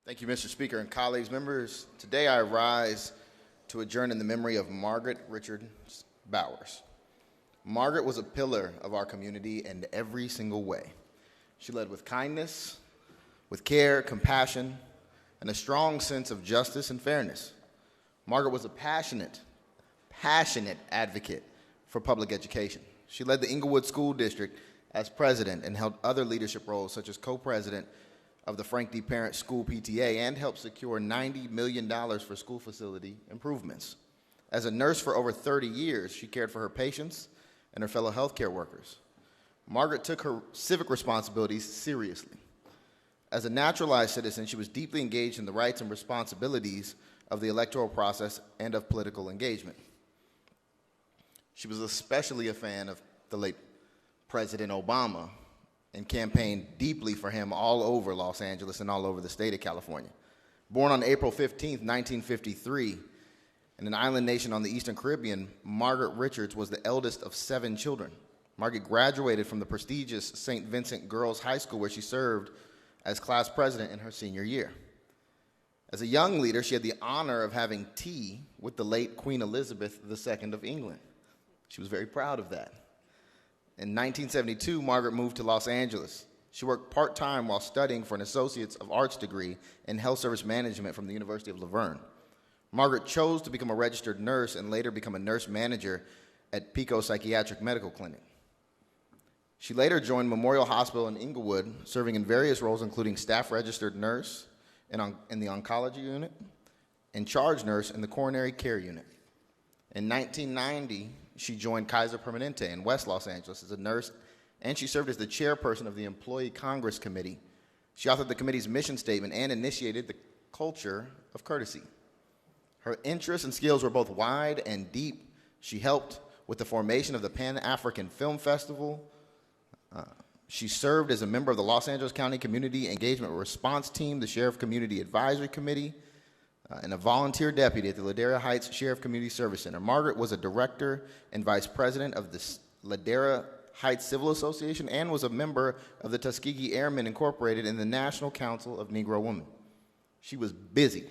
Thank you, Mr. Speaker and colleagues, members. Today I rise to adjourn in the memory of Margaret Richards Bowers. Margaret was a pillar of our community in every single way. She led with kindness, with care, compassion, and a strong sense of justice and fairness. Margaret was a passionate advocate for public education. She led the Inglewood School District as president and held other leadership roles such as co-president of the Frank D. Parent School PTA and helped secure $90 million for school facility improvements. As a nurse for over 30 years, she cared for her patients and her fellow healthcare workers. Margaret took her civic responsibilities seriously. As a naturalized citizen, she was deeply engaged in the rights and responsibilities of the electoral process and of political engagement. She was especially a fan of the late President Obama and campaigned deeply for him all over Los Angeles and all over the state of California. Born on April 15, 1953, in an island nation on the Eastern Caribbean, Margaret Richards was the eldest of 7 children. Margaret graduated from the prestigious St. Vincent Girls High School, where she served as class president in her senior year. As a young leader, she had the honor of having tea with the late Queen Elizabeth II of England. She was very proud of that. In 1972, Margaret moved to Los Angeles. She worked part-time while studying for an Associate's of Arts degree in Health Service Management from the University of Laverne. Margaret chose to become a registered nurse and later become a nurse manager at Pico Psychiatric Medical Clinic. She later joined Memorial Hospital in Inglewood, serving in various roles including staff registered nurse in the oncology unit and charge nurse in the coronary care unit. In 1990, she joined Kaiser Permanente in West Los Angeles as a nurse, and she served as the chairperson of the Employee Congress Committee. She authored the committee's mission statement and initiated the culture of courtesy. Her interests and skills were both wide and deep. She helped with the formation of the Pan-African Film Festival. She served as a member of the Los Angeles County Community Engagement Response Team, the Sheriff Community Advisory Committee, and a volunteer deputy at the Ladera Heights Sheriff Community Service Center. Margaret was a director and vice president of the Ladera Heights Civil Association and was a member of the Tuskegee Airmen Incorporated in the National Council of Negro Women. She was busy.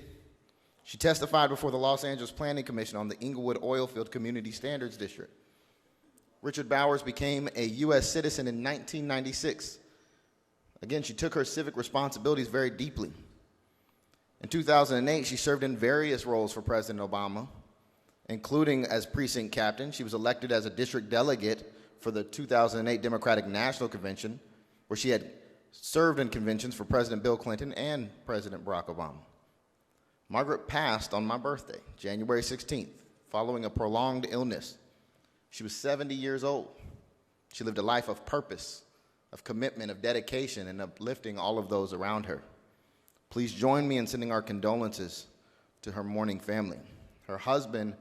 She testified before the Los Angeles Planning Commission on the Inglewood Oilfield Community Standards District. Richard Bowers became a U.S. citizen in 1996. Again, she took her civic responsibilities very deeply. In 2008, she served in various roles for President Obama, including as precinct captain. She was elected as a district delegate for the 2008 Democratic National Convention, where she had served in conventions for President Bill Clinton and President Barack Obama. Margaret passed on my birthday, January 16th, following a prolonged illness. She was 70 years old. She lived a life of purpose, of commitment, of dedication, and uplifting all of those around her. Please join me in sending our condolences to her mourning family. Her husband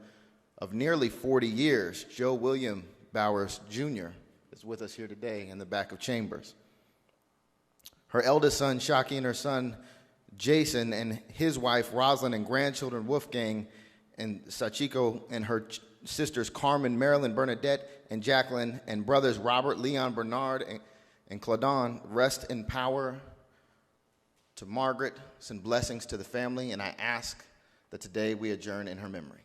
of nearly 40 years, Joe William Bowers Jr., is with us here today in the back of chambers. Her eldest son, Shockey, and her son, Jason, and his wife, Rosalind, and grandchildren, Wolfgang and Sachiko, and her sisters, Carmen, Marilyn, Bernadette, and Jacqueline, and brothers, Robert, Leon, Bernard, and Claudon, rest in power. To Margaret, send blessings to the family, and I ask that today we adjourn in her memory.